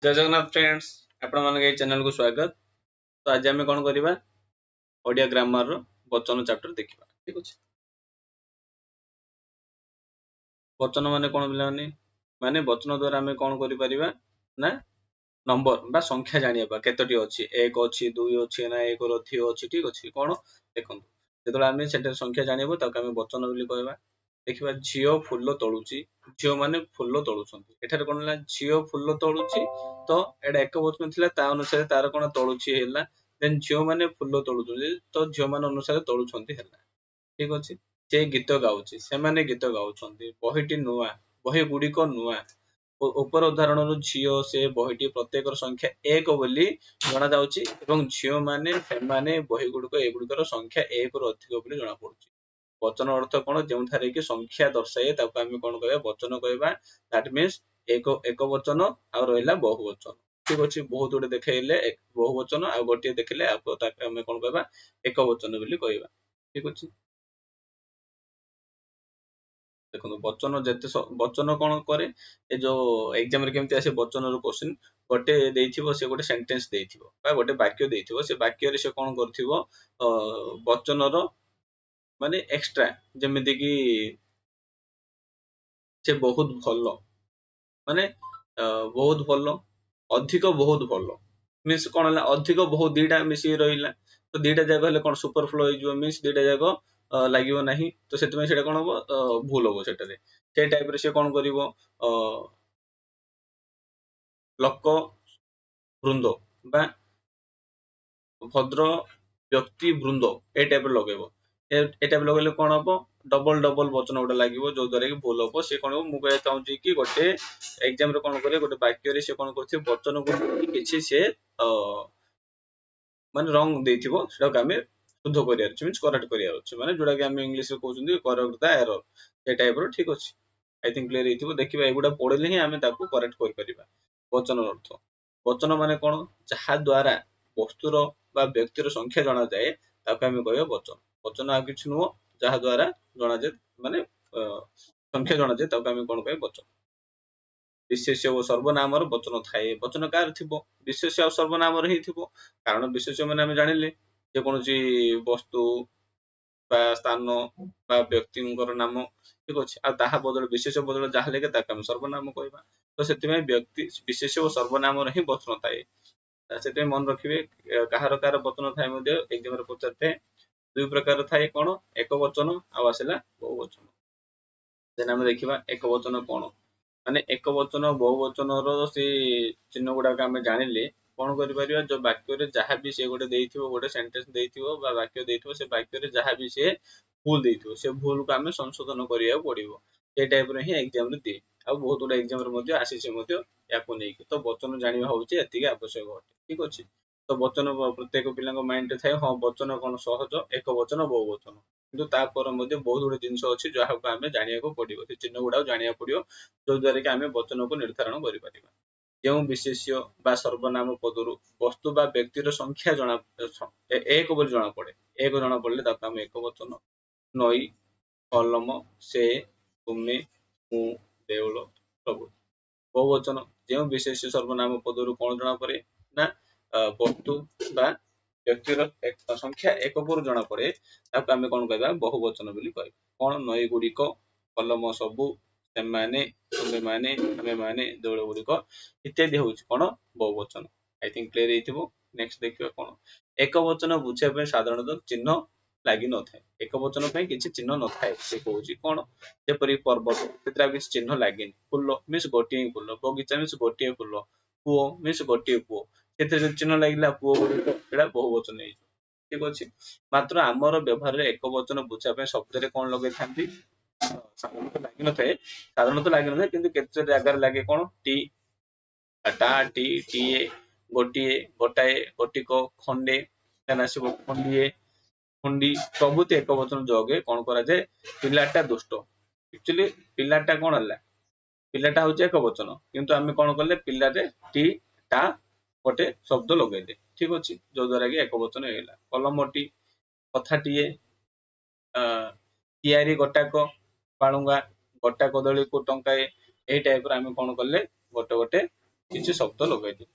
जय जगन्नाथ फ्रेंड्स आपण मान चैनल को स्वागत। तो आज आम कौन करवा ओडिया ग्रामर वचन चैप्टर देखा। ठीक अच्छे वचन माने कौन पे माने वचन द्वारा आम कौन कर ना नंबर बा संख्या जाना केतोटी अच्छी एक अच्छी दुई अच्छी ना एक अधिक अच्छी। ठीक अच्छे कौन देखो जो आम से संख्या जानव ताकि आम वचन बोली कहवा। देखा झील फुल तोलुची झील माने फुल तोलुंट एठार कौन है झील फुल तोलुची तो एटा एक वचन थिला ता अनुसार तार कौन तोलुची हैला देन झील माने फुल तोलुचंती तो झील मान अनुसार तोलुचंती हैला। ठीक अच्छे से गीत गाउची से माने गीत गाउचंती बहीटी नुआ बही गुड़िक नुआ उपर उदाहरण झील से बहीटी प्रत्येक संख्या एक बोली जना जाउची एवं झील माने से बही गुड़िक एगुड़िकर संख्या एक रु अधिक बोली जना पड़ुची। वचन अर्थ कौन जो कि संख्या दर्शाए ताको आम कौन कह वचन कहवा दैट मीन्स एक वचन आ रहा बहुवचन। ठीक अच्छे बहुत गुड़े देखले बहुवचन आ गोटे देखले आम कौन कहवा एक वचन बोली कहवा। ठीक अच्छे देखो वचन जिते वचन कौन करे ए जो एग्जाम रे केमती आसे वचन रो क्वेश्चन गोटे देइथिबो से गोटे सेंटेंस देइथिबो बा गोटे वाक्य देइथिबो से वाक्य रे से कौन करथिबो वचन रो माने एक्स्ट्रा जेमिति कि से बहुत भल माने बहुत भल अधिक बहुत भल मीन्स कौन है अधिक बहुत दीटा मिसी रहा तो दीटा जाक हेल्ले कौन सुपर फ्लो हो मीन्स दीटा जाक लगे ना तो से कौन हम भूल हम से टाइप से कौन कर लोक वृंद बा भद्र व्यक्ति वृंद ए टाइप लगेब ए टाइप लगे कौन हम डबल डबल वचन गोटे लगे जो द्वारा कि भूल हम सी कौन मुझे चाहूँगी कि गोटे एग्जाम कौन करे गोटे वाक्य से कौन कर वचन को किसी से माने रंग देइथिबो सेटा आमे शुद्ध करियार अछि मींस करेक्ट करियार अछि माने जोडा कि आमे इंग्लिश रे कहउछन्ती करेक्ट द एरर ए टाइप रो। ठीक अछि आई थिंक क्लियर हेतिबो देखिबा एगुडा पढले ही आमे ताको करेक्ट कर परिबा। वचन अर्थ वचन माने कोन जहा द्वारा वस्तुर बा व्यक्तिर संख्या जणा जाए ताको आमे कहबा वचन। वचन आ किछ नुहो जहा द्वारा जणा जाए माने संख्या जणा जाए ताको आमे कोन कहबा वचन। विशेष्य और सर्वनाम वचन थाए वचन कार थिबो विशेष्य और सर्वनाम ही थिबो कारण विशेष्य माने आमे जानिले जे कोनोसी वस्तु बा स्थान बा व्यक्तिଙ୍କର नाम। ठीक अछि आ ताहा बदल विशेष बदल जाहा लेके ताका हम सर्वनाम कहबा तो सेति में व्यक्ति विशेष और सर्वनाम रे ही वचन थाए सेति में मन रखिबे कहार कहार वचन थाए मध्ये एग्जाम रे पचारते दुई प्रकार थाए कोन एक वचन आ आसेला बहुवचन। देन हम देखिबा एक वचन कोन माने एक वचन बहुवचन रो से चिन्ह गुडा आमे जानिले कौन कर परिबा जो वाक्य रे जहा भी से गोटे देइथिबो गोटे सेंटेंस देइथिबो बा वाक्य देइथिबो से वाक्य रे जहा भी से भूल देइथिबो से भूल को आमे संशोधन करिया पड़िबो ए टाइप रे ही एग्जाम रे दे आ बहुत गुडा एग्जाम रे मध्ये आसीसे मध्ये याको नै तो वचन जानिबा होउची एतिके आवश्यक होते। ठीक अछि तो वचन प्रत्येक पिलांग माइंड रे थाए हां वचन कोन सहज एक वचन बहुवचन किंतु ता पर मध्ये बहुत गुडे जिंस अछि जहा को आमे जानिया को पड़िबो से चिन्ह गुडा जानिया पड़ियो जो द्वारा कि आमे वचन को निर्धारण करि परिबा। ଯେଉଁ विशेष्य बा सर्वनाम पदरु वस्तु बा व्यक्तिर संख्या जना एक बोली जना पड़े एक जना पड़ले ताको हम एक वचन नई कलम से तुमे मु देउल प्रभु बहुवचन ଯେଉଁ विशेष्य सर्वनाम पदरु कोन जना पड़े ना वस्तु बा व्यक्तिर संख्या एक पर जना पड़े ताको हम कोन कहबा बहुवचन बोली कहबा। कोन नई गुडिक कलम सबु ସେମାନେ ତୁମେ ମାନେ ଆମେ ମାନେ ଦେଉଳ ଗୁଡିକ इत्यादि होउछ कोन बहुवचन। आई थिंक क्लियर हेतिबो नेक्स्ट देखिबा कोन एक वचन बुझिया पे साधारणतः चिन्ह लागि न थाए एक वचन पे किछि चिन्ह न थाए से कहउची कोन जेपरि पर्वत सेतरा किछि चिन्ह लागिन फुल मींस गोटी फुल बगीचा मींस गोटी फुल पुओ मींस गोटी पुओ सेते चिन्ह लागिला पुओ गुडिक एडा बहुवचन हे। ठीक अछि मात्र हमर व्यवहार रे एक वचन बुझिया पे शब्द रे कोन लगे थांती साधारणतः लागि न थाए किंतु केते जगह लागे कोन टी टा टी टीए गोटिए गोटाए गोटिक खंडे देन आसीबो खंडिए खंडी प्रभृति एक वचन जगे कोन करा जाय पिलाटा दुष्ट एक्चुअली पिलाटा कोन हला पिलाटा होचे एक वचन किंतु आमे कोन करले पिला रे टी टा गोटे शब्द लगे दे। ठीक अछि जो द्वारा कि एक वचन हेला कलमटी कथाटीए कियारी गोटाक पाळुंगा गोटा कदली को टंकाए ए टाइप रे आमे कोन करले गोटे गोटे କିଛି ଶବ୍ଦ ଲଗାଇଲି।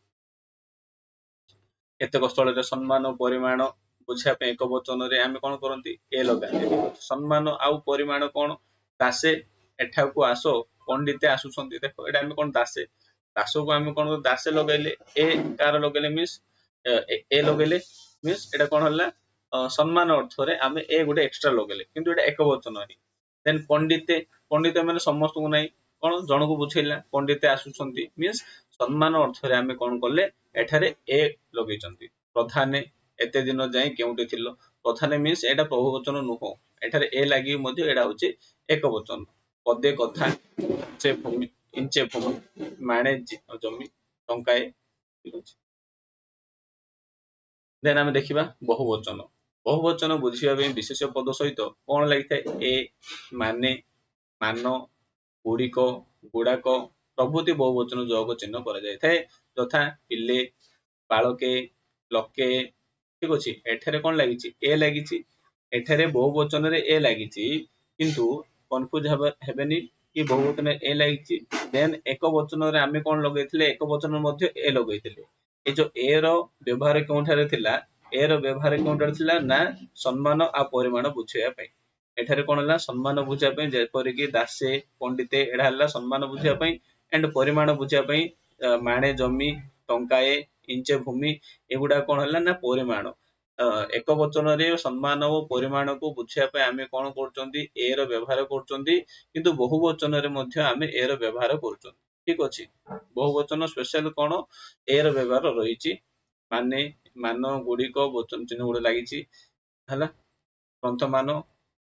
କେତେକ ସ୍ଥଳରେ ସମ୍ମାନ ପରିମାଣ ବୁଝିବା ପାଇଁ ଏକ ବଚନରେ ଆମେ କଣ କରନ୍ତି ଏ ଲଗାନ୍ତି। ସମ୍ମାନ ଆଉ ପରିମାଣ କଣ ଦାସେ ଏଠାକୁ ଆସ ପଣ୍ଡିତେ ଆସୁଛନ୍ତି। ଦେଖ ଏଇଟା ଆମେ କଣ ଦାସେ ଦାସକୁ ଆମେ କଣ ଦାସେ ଲଗାଇଲେ ଏ କାର ଲଗାଇଲେ ମିନ୍ସ ଏ ଲଗାଇଲେ ମିନ୍ସ ଏଇଟା କଣ ହେଲା ସମ୍ମାନ ଅର୍ଥରେ ଆମେ ଏ ଗୋଟେ ଏକ୍ସଟ୍ରା ଲଗାଇଲେ କିନ୍ତୁ ଏଇଟା ଏକ ବଚନ ହିଁ। ଦେନ୍ ପଣ୍ଡିତେ ପଣ୍ଡିତ ମାନେ ସମସ୍ତଙ୍କୁ ନାହିଁ କଣ ଜଣକୁ ବୁଝେଇଲା ପଣ୍ଡିତେ ଆସୁଛନ୍ତି ମିନ୍ସ ସମ୍ମାନ ଅର୍ଥରେ ଆମେ କଣ କଲେ ଏଠାରେ ଏ ଲଗେଇଛନ୍ତି। ପ୍ରଧାନେ ଏତେ ଦିନ ଯାଏ କେଉଁଠି ଥିଲ ପ୍ରଧାନେ ମିନ୍ସ ଏଇଟା ବହୁବଚନ ନୁହଁ ଏଠାରେ ଏ ଲାଗି ମଧ୍ୟ ଏଇଟା ହଉଛି ଏକ ବଚନ। ପଦେ କଥା ଇଞ୍ଚେ ଭୂମି ମାଣେ ଜମି ଟଙ୍କାଏ। ଠିକ ଅଛି। ଦେନ୍ ଆମେ ଦେଖିବା ବହୁବଚନ। ବହୁବଚନ ବୁଝିବା ପାଇଁ ବିଶେଷ ପଦ ସହିତ କଣ ଲାଗିଥାଏ ଏ ମାନେ ମାନ ଗୁଡ଼ିକ ଗୁଡାକ ପ୍ରଭୃତି ବହୁବଚନ ଯୋଗ ଚିହ୍ନ କରାଯାଇଥାଏ ଯଥା ପିଲେ ବାଳକେ ଲୋକେ। ଠିକ ଅଛି। ଏଠାରେ କଣ ଲାଗିଛି ଏ ଲାଗିଛି ଏଠାରେ ବହୁବଚନରେ ଏ ଲାଗିଛି କିନ୍ତୁ କନଫ୍ୟୁଜ ହେବେନି କି ବହୁବଚନରେ ଏ ଲାଗିଛି ଦେନ୍ ଏକ ବଚନରେ ଆମେ କଣ ଲଗେଇଥିଲେ ଏକ ବଚନ ମଧ୍ୟ ଏ ଲଗେଇଥିଲେ। ଏ ଯୋଉ ଏ ର ବ୍ୟବହାର କେଉଁଠାରେ ଥିଲା ଏ ର ବ୍ୟବହାର କେଉଁଠାରେ ଥିଲା ନା ସମ୍ମାନ ଆଉ ପରିମାଣ ବୁଝେଇବା ପାଇଁ। ଏଠାରେ କଣ ହେଲା ସମ୍ମାନ ବୁଝିବା ପାଇଁ ଯେପରିକି ଦାସେ ପଣ୍ଡିତେ ଏଇଟା ହେଲା ସମ୍ମାନ ବୁଝିବା ପାଇଁ ଏଣ୍ଡ ପରିମାଣ ବୁଝିବା ପାଇଁ ମାଣେ ଜମି ଟଙ୍କାଏ ଇଞ୍ଚେ ଭୂମି ଏଗୁଡା କଣ ହେଲା ନା ପରିମାଣ। ଏକ ବଚନରେ ସମ୍ମାନ ଓ ପରିମାଣକୁ ବୁଝିବା ପାଇଁ ଆମେ କଣ କରୁଛନ୍ତି ଏ ର ବ୍ୟବହାର କରୁଛନ୍ତି କିନ୍ତୁ ବହୁ ବଚନରେ ମଧ୍ୟ ଆମେ ଏ ର ବ୍ୟବହାର କରୁଛନ୍ତି। ଠିକ ଅଛି। ବହୁ ବଚନ ସ୍ପେଶାଲ କଣ ଏ ର ବ୍ୟବହାର ରହିଛି ମାନେ ମାନ ଗୁଡିକ ବଚନ ଚିହ୍ନ ଗୁଡେ ଲାଗିଛି ହେଲା ଗ୍ରନ୍ଥମାନ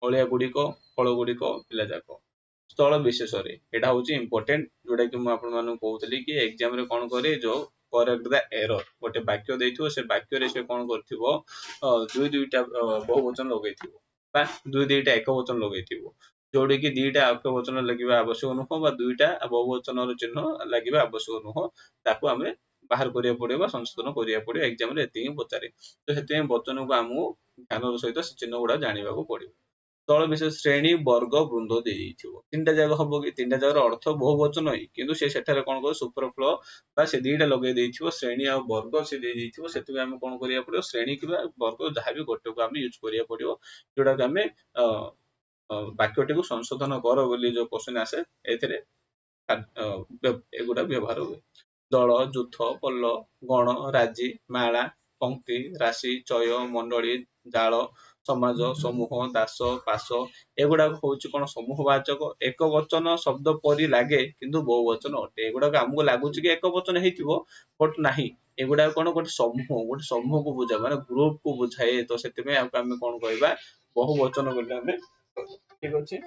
ଅଳିଆ ଗୁଡିକ ଫଳ ଗୁଡିକ ପିଲା ଯାକ। ସ୍ଥଳ ବିଶେଷରେ ଏଇଟା ହଉଛି ଇମ୍ପୋର୍ଟାଣ୍ଟ ଯୋଉଟା କି ମୁଁ ଆପଣମାନଙ୍କୁ କହୁଥିଲି କି ଏକ୍ଜାମ ରେ କଣ କରେ ଯୋଉ କରେକ୍ଟ ଦ ଏରର ଗୋଟେ ବାକ୍ୟ ଦେଇଥିବ ସେ ବାକ୍ୟରେ ସେ କଣ କରିଥିବ ଦୁଇଟା ବହୁବଚନ ଲଗେଇଥିବ ବା ଦୁଇଟା ଏକ ବଚନ ଲଗେଇଥିବ ଯୋଉଠି କି ଦିଟା ଏକ ବଚନ ଲାଗିବା ଆବଶ୍ୟକ ନୁହଁ ବା ଦୁଇଟା ବହୁବଚନର ଚିହ୍ନ ଲାଗିବା ଆବଶ୍ୟକ ନୁହଁ ତାକୁ ଆମେ ବାହାର କରିବାକୁ ପଡିବ ବା ସଂଶୋଧନ କରିବାକୁ ପଡିବ। ଏକ୍ଜାମ ରେ ଏତିକି ପଚାରେ ତ ସେଥିପାଇଁ ବଚନକୁ ଆମକୁ ଧ୍ୟାନର ସହିତ ସେ ଚିହ୍ନ ଗୁଡା ଜାଣିବାକୁ ପଡିବ। ସ୍ଥଳ ବିଶେଷ ଶ୍ରେଣୀ ବର୍ଗ ବୃନ୍ଦ ଦେଇଥିବ ତିନିଟା ଜାଗା ହବ କି ତିନିଟା ଜାଗାର ଅର୍ଥ ବହୁ ବଚନ ହିଁ କିନ୍ତୁ ସେ ସେଠାରେ କଣ କରିବ ସୁପରଫ୍ଲୋ ବା ସେ ଦିଟା ଲଗେଇ ଦେଇଥିବ ଶ୍ରେଣୀ ଆଉ ବର୍ଗ ସେ ଦେଇ ଦେଇଥିବ ସେଥିପାଇଁ ଆମେ କଣ କରିବାକୁ ପଡିବ ଶ୍ରେଣୀ କିମ୍ବା ବର୍ଗ ଯାହାବି ଗୋଟେକୁ ଆମେ ୟୁଜ କରିବାକୁ ପଡିବ ଯୋଉଟାକୁ ଆମେ ବାକ୍ୟଟିକୁ ସଂଶୋଧନ କର ବୋଲି ଯୋଉ କ୍ୱେଶ୍ଚନ ଆସେ ଏଥିରେ ଏଗୁଡା ବ୍ୟବହାର ହୁଏ। ଦଳ ଯୁଥ ପଲ୍ଲ ଗଣ ରାଜି ମାଳା ପଙ୍କ୍ତି ରାଶି ଚୟ ମଣ୍ଡଳୀ ଜାଳ ସମାଜ ସମୂହ ଦାସ ପାଶ ଏଗୁଡାକ ହଉଛି କଣ ସମୂହ ବାଚକ ଏକ ବଚନ ଶବ୍ଦ ପରି ଲାଗେ କିନ୍ତୁ ବହୁ ବଚନ ଅଟେ। ଏଗୁଡାକ ଆମକୁ ଲାଗୁଛି କି ଏକ ବଚନ ହେଇଥିବ ବଟ ନାହିଁ ଏଗୁଡାକ କଣ ଗୋଟେ ସମୂହକୁ ବୁଝାଏ ମାନେ ଗ୍ରୁପ କୁ ବୁଝାଏ ତ ସେଥିପାଇଁ ଆମେ କଣ କହିବା ବହୁ ବଚନ ବୋଲି ଆମେ ଠିକ ଅଛି।